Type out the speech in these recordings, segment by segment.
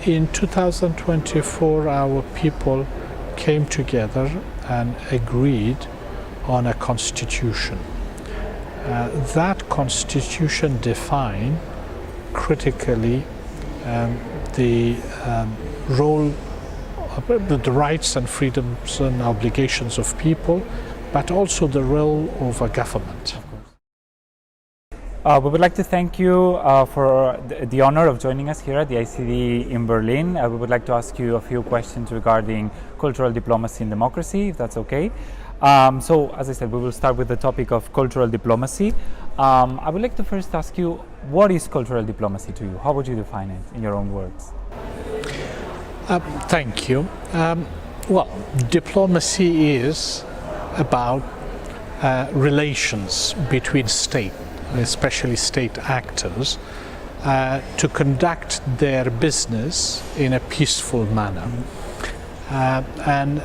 In 2024, our people came together and agreed on a constitution. That constitution defined critically the role, the rights and freedoms and obligations of people, but also the role of a government. We would like to thank you for the honor of joining us here at the ICD in Berlin. We would like to ask you a few questions regarding cultural diplomacy and democracy, if that's okay. So, as I said, we will start with the topic of cultural diplomacy. I would like to first ask you, what is cultural diplomacy to you? How would you define it in your own words? Thank you. Well, diplomacy is about relations between states, especially state actors, to conduct their business in a peaceful manner. And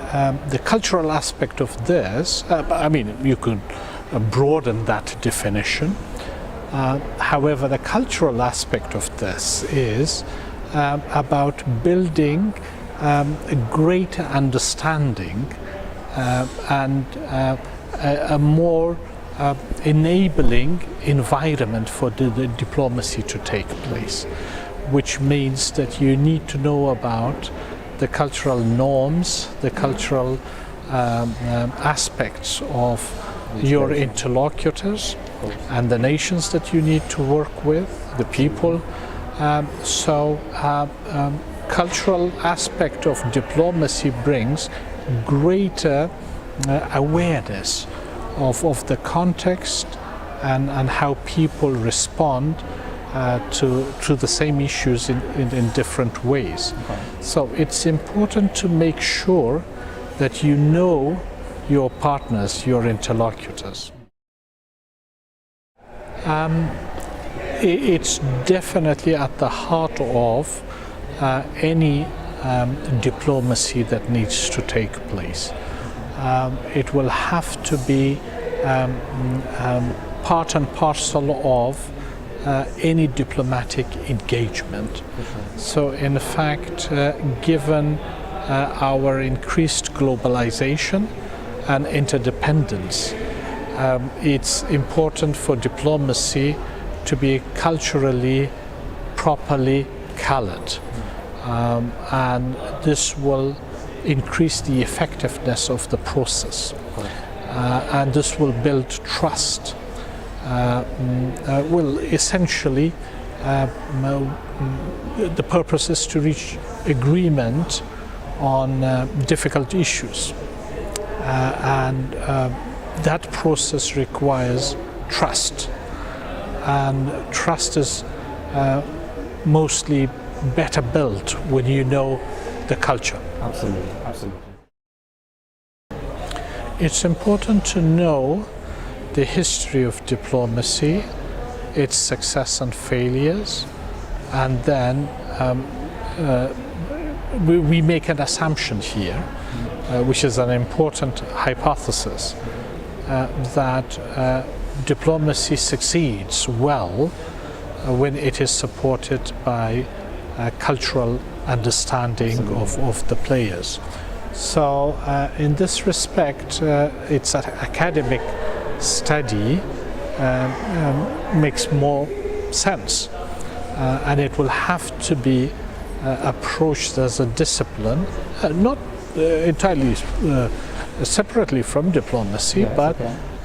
the cultural aspect of this, I mean, you could broaden that definition. However, the cultural aspect of this is about building a greater understanding and a more enabling environment for the diplomacy to take place, which means that you need to know about the cultural norms, the cultural aspects of your interlocutors and the nations that you need to work with, the people. Cultural aspect of diplomacy brings greater awareness of the context and how people respond to the same issues in different ways. Okay. So it's important to make sure that you know your partners, your interlocutors. It's definitely at the heart of any diplomacy that needs to take place. It will have to be part and parcel of any diplomatic engagement. So in fact, given our increased globalization and interdependence, it's important for diplomacy to be culturally, properly colored. And this will increase the effectiveness of the process. And this will build trust. Will essentially, the purpose is to reach agreement on difficult issues. And that process requires trust. And trust is mostly better built when you know the culture. Absolutely, absolutely. It's important to know the history of diplomacy, its success and failures, and then we make an assumption here, which is an important hypothesis, that diplomacy succeeds well when it is supported by cultural understanding of the players. So in this respect, it's an academic study makes more sense, and it will have to be approached as a discipline, not entirely separately from diplomacy, but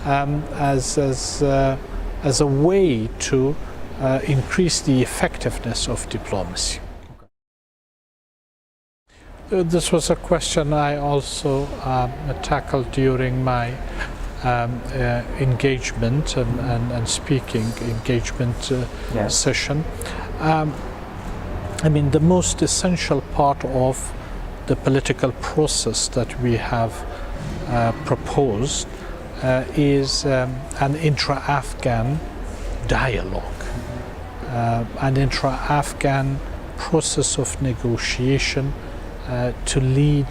as a way to increase the effectiveness of diplomacy. This was a question I also tackled during my engagement and speaking engagement session. I mean, the most essential part of the political process that we have proposed is an intra-Afghan dialogue, an intra-Afghan process of negotiation to lead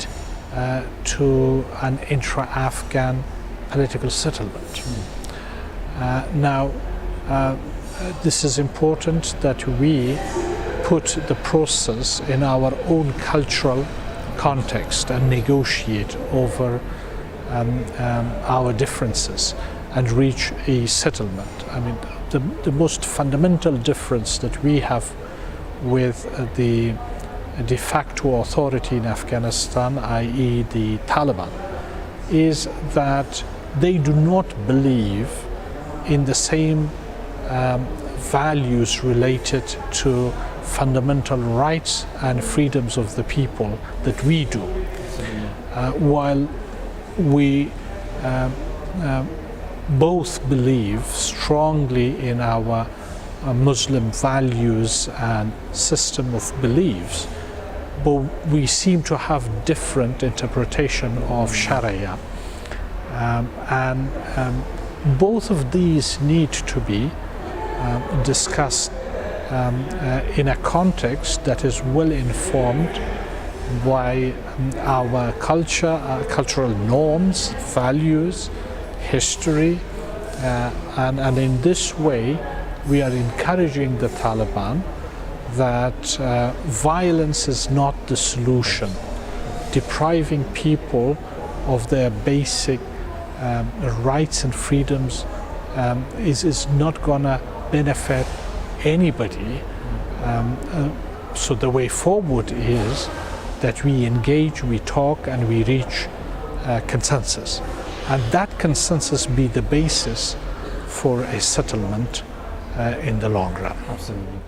to an intra-Afghan political settlement. Now, this is important that we put the process in our own cultural context and negotiate over our differences and reach a settlement. I mean, the most fundamental difference that we have with the de facto authority in Afghanistan, i.e. the Taliban, is that they do not believe in the same values related to fundamental rights and freedoms of the people that we do. While we both believe strongly in our Muslim values and system of beliefs, but we seem to have different interpretation of Sharia. Both of these need to be discussed in a context that is well informed by our culture, cultural norms, values, history, and in this way we are encouraging the Taliban that violence is not the solution. Depriving people of their basic rights and freedoms is not going to benefit anybody. So the way forward is that we engage, we talk, and we reach consensus. And that consensus be the basis for a settlement in the long run. Absolutely.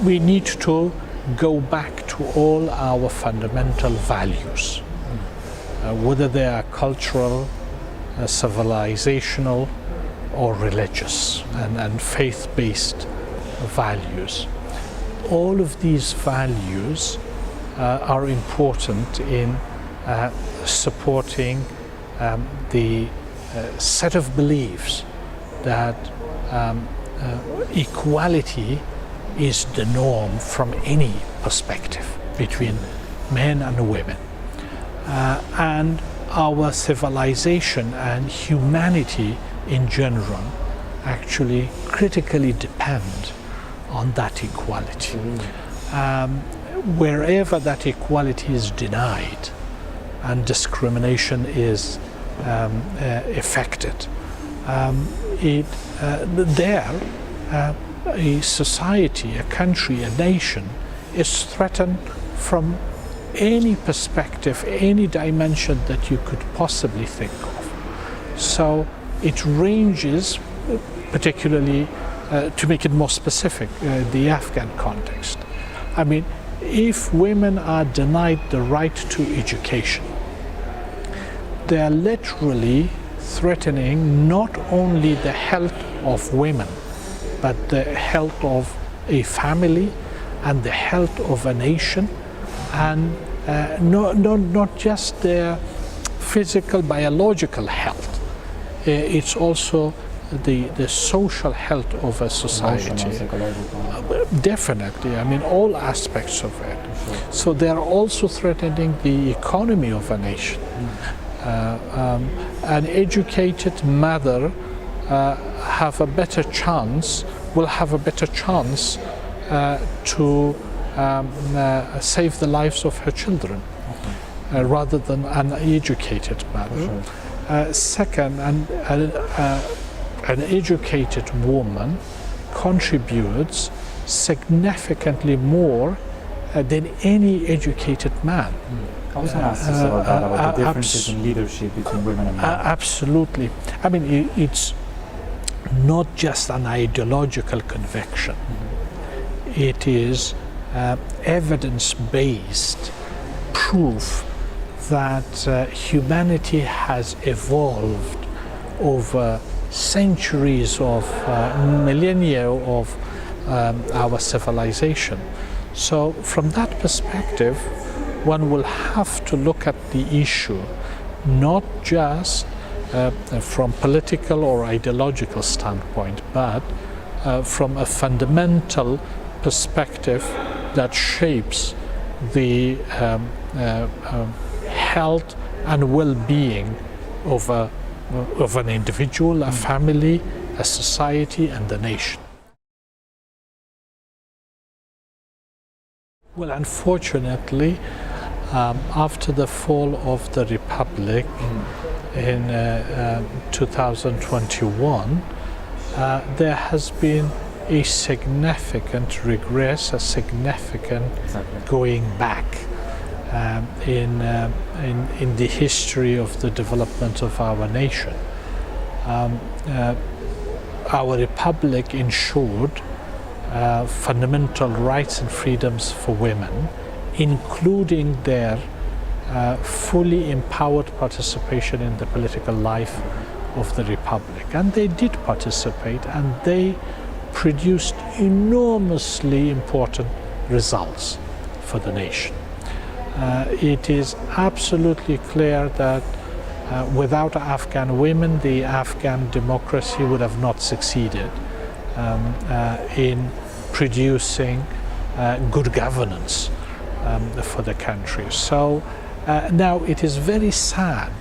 We need to go back to all our fundamental values, whether they are cultural, civilizational, or religious and faith-based values. All of these values are important in supporting the set of beliefs that equality is the norm from any perspective between men and women. And our civilization and humanity in general actually critically depend on that equality. Wherever that equality is denied and discrimination is affected, a society, a country, a nation is threatened from any perspective, any dimension that you could possibly think of. So it ranges, particularly to make it more specific, the Afghan context. I mean, if women are denied the right to education, they are literally threatening not only the health of women, but the health of a family and the health of a nation, and not just their physical, biological health. It's also the social health of a society. Definitely, I mean, all aspects of it. Sure. So they're also threatening the economy of a nation. An educated mother will have a better chance to save the lives of her children, rather than an uneducated mother. Sure. Second, an educated woman contributes significantly more than any educated man. I was going to ask you about the differences in leadership between women and men. Absolutely. I mean, it's not just an ideological conviction. It is evidence-based proof that humanity has evolved over centuries of millennia of our civilization. So from that perspective, one will have to look at the issue not just from political or ideological standpoint, but from a fundamental perspective that shapes the health and well-being of an individual, a family, a society and the nation. Well, unfortunately, after the fall of the Republic in 2021, there has been a significant regress, a significant going back in the history of the development of our nation. Our republic ensured fundamental rights and freedoms for women, including their fully empowered participation in the political life of the republic. And they did participate, and they produced enormously important results for the nation. It is absolutely clear that without Afghan women, the Afghan democracy would have not succeeded in producing good governance for the country. So now it is very sad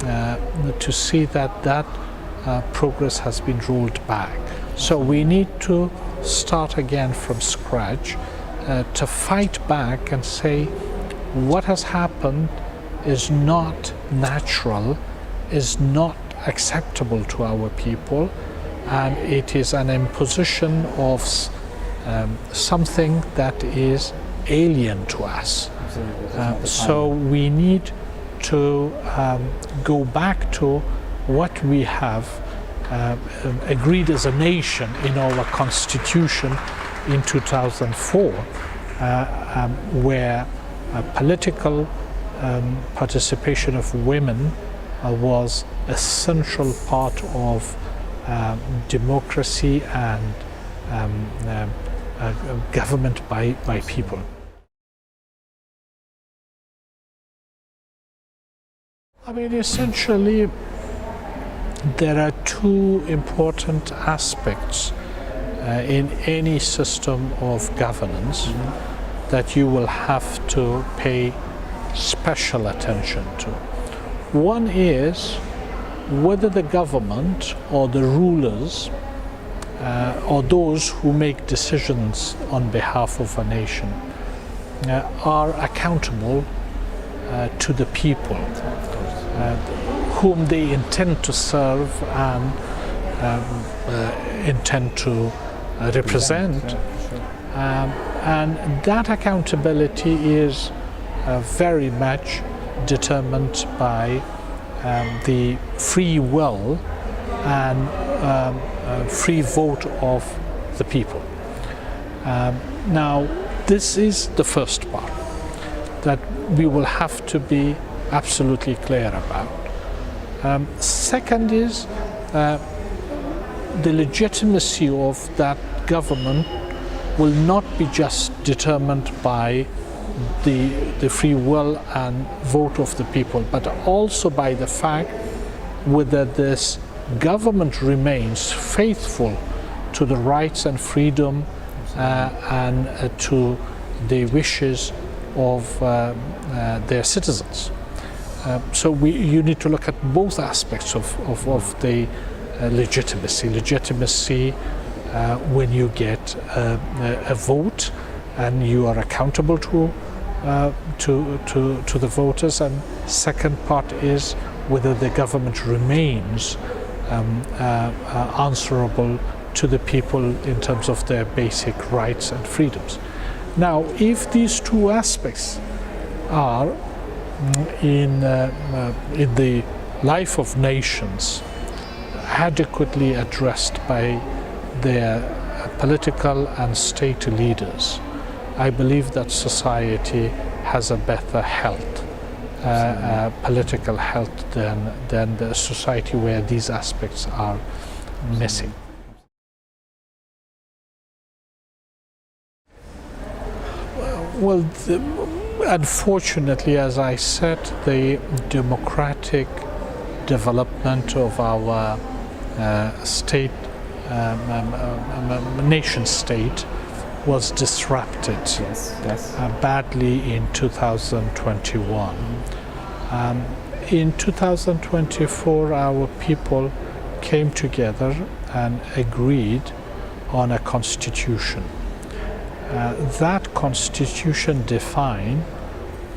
to see that progress has been rolled back. So we need to start again from scratch to fight back and say what has happened is not natural, is not acceptable to our people, and it is an imposition of something that is alien to us. So we need to go back to what we have agreed as a nation in our constitution in 2004, where political participation of women was a central part of democracy and government by people. I mean, essentially, there are two important aspects in any system of governance that you will have to pay special attention to. One is whether the government or the rulers or those who make decisions on behalf of a nation are accountable to the people whom they intend to serve and intend to represent. And that accountability is very much determined by the free will and free vote of the people. Now, this is the first part that we will have to be absolutely clear about. Second is the legitimacy of that government will not be just determined by the free will and vote of the people, but also by the fact whether this government remains faithful to the rights and freedom and to the wishes of their citizens. So you need to look at both aspects of the legitimacy. Legitimacy when you get a vote and you are accountable to the voters, and second part is whether the government remains answerable to the people in terms of their basic rights and freedoms. Now, if these two aspects are in the life of nations adequately addressed by their political and state leaders, I believe that society has a better health, political health than the society where these aspects are missing. Well, unfortunately, as I said, the democratic development of our state, nation state, was disrupted badly in 2021. In 2024, our people came together and agreed on a constitution. That constitution defined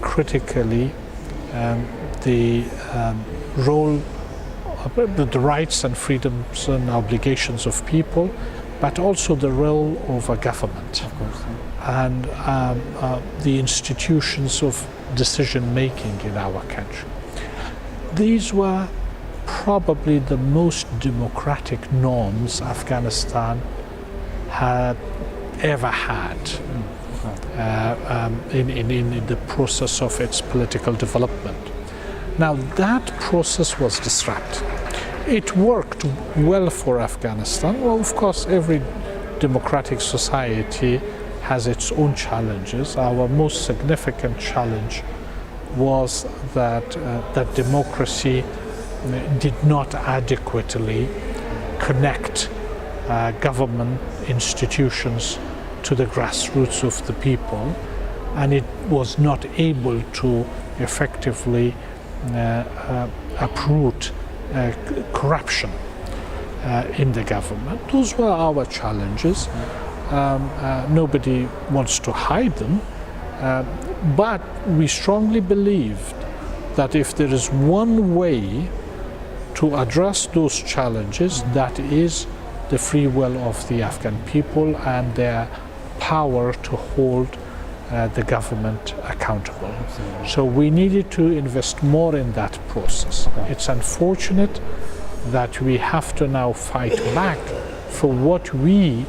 critically the role, the rights and freedoms and obligations of people, but also the role of a government, Of course. Yeah. and the institutions of decision making in our country. These were probably the most democratic norms Afghanistan had ever had in the process of its political development. Now that process was disrupted. It worked well for Afghanistan. Well, of course, every democratic society has its own challenges. Our most significant challenge was that democracy did not adequately connect government institutions to the grassroots of the people, and it was not able to effectively uproot corruption in the government. Those were our challenges. Nobody wants to hide them, but we strongly believed that if there is one way to address those challenges, that is the free will of the Afghan people and their power to hold the government accountable. Absolutely. So we needed to invest more in that process. Okay. It's unfortunate that we have to now fight back for what we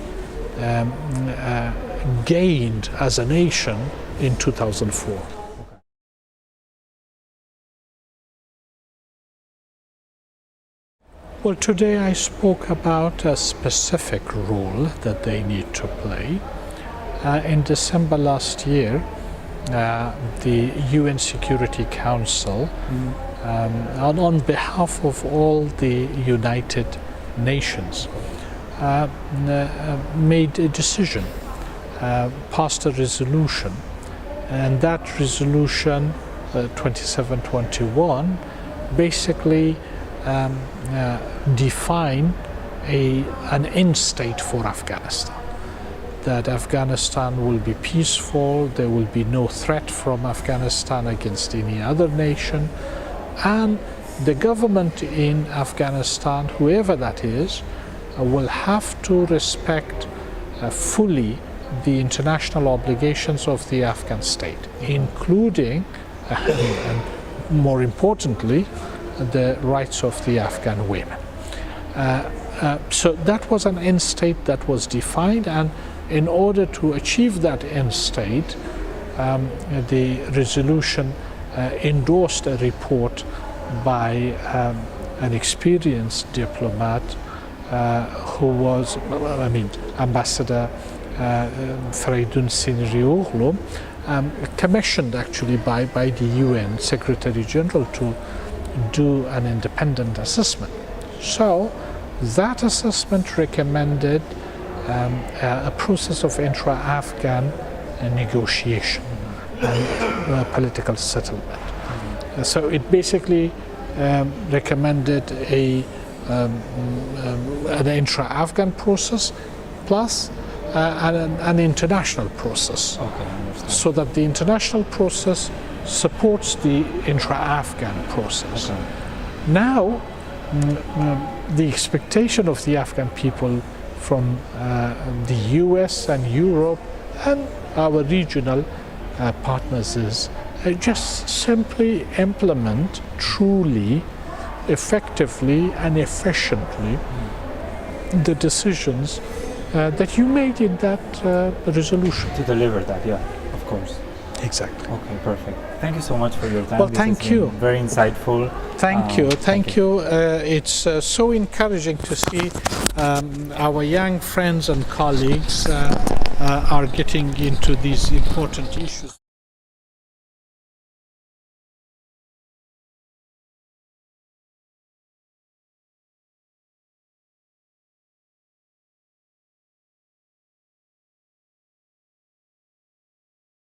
gained as a nation in 2004. Well, today I spoke about a specific role that they need to play. In December last year, the UN Security Council, on behalf of all the United Nations, made a decision, passed a resolution, and that resolution, 2721, basically define an end state for Afghanistan. That Afghanistan will be peaceful, there will be no threat from Afghanistan against any other nation, and the government in Afghanistan, whoever that is, will have to respect fully the international obligations of the Afghan state, including, and more importantly, the rights of the Afghan women. So that was an end state that was defined, and in order to achieve that end state, the resolution endorsed a report by an experienced diplomat who was, Ambassador Feridun Sinrioglu, commissioned actually by the UN Secretary General to do an independent assessment. So that assessment recommended a process of intra-Afghan negotiation and political settlement. So it basically recommended an intra-Afghan process plus an international process. Okay, I understand. So that the international process supports the intra-Afghan process. Okay. Now, the expectation of the Afghan people from the US and Europe and our regional partners is just simply implement truly, effectively and efficiently the decisions that you made in that resolution. To deliver that, yeah, of course. Exactly. Okay, perfect. Thank you so much for your time. Well, This thank has been you. Very insightful. Thank you. It's so encouraging to see our young friends and colleagues are getting into these important issues.